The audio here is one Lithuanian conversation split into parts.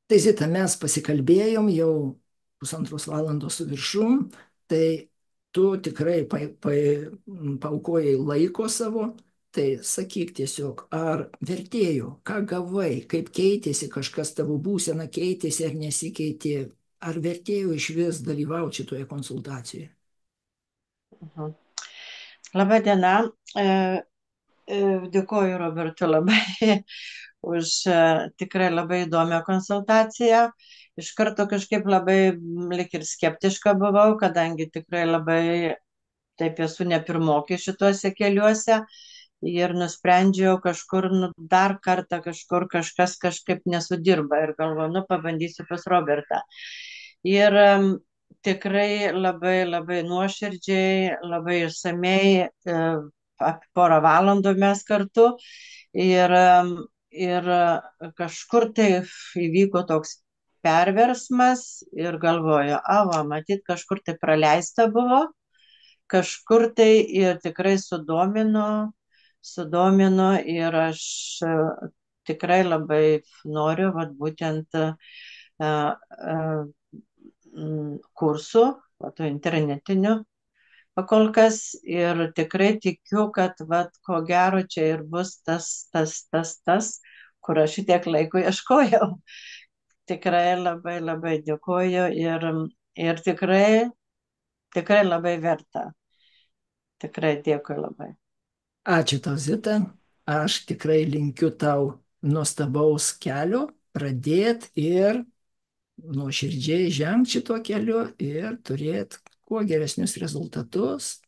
Tai Zita, mes pasikalbėjom jau pusantros valandos su viršum, tai tu tikrai paaukojai laiko savo, tai sakyk tiesiog, ar vertėjo, ką gavai, kaip keitėsi kažkas tavo būsena, keitėsi ar nesikeitė, ar vertėjo iš vis dalyvauti šitoje konsultacijoje? Mhm. Labą dieną. E, Dėkoju Robertu labai už tikrai labai įdomią konsultaciją. Iš karto kažkaip labai lik ir skeptiška buvau, kadangi tikrai labai taip esu ne pirmokė šituose keliuose ir nusprendžiau kažkur, dar kartą kažkur kažkas kažkaip nesudirba ir galvoju, pabandysiu pas Robertą. Ir tikrai labai labai nuoširdžiai, labai išsamei, apie porą valandų mes kartu ir, ir kažkur tai įvyko toks perversmas ir galvoju, matyt, kažkur tai praleista buvo, kažkur tai ir tikrai sudomino ir aš tikrai labai noriu, vat būtent kursų, tų internetinių pakol kas ir tikrai tikiu, kad vat ko gero čia ir bus tas, kur aš šitiek laiko ieškojau. Tikrai labai labai dėkoju ir tikrai labai verta. Tikrai dėkui labai. Ačiū tau, Zita. Aš tikrai linkiu tau nuostabaus kelio pradėti ir nuoširdžiai žengti šituo keliu ir turėti kuo geresnius rezultatus.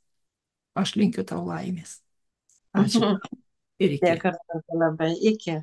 Aš linkiu tau laimės. Ačiū tau ir iki. Dėkui labai. Iki.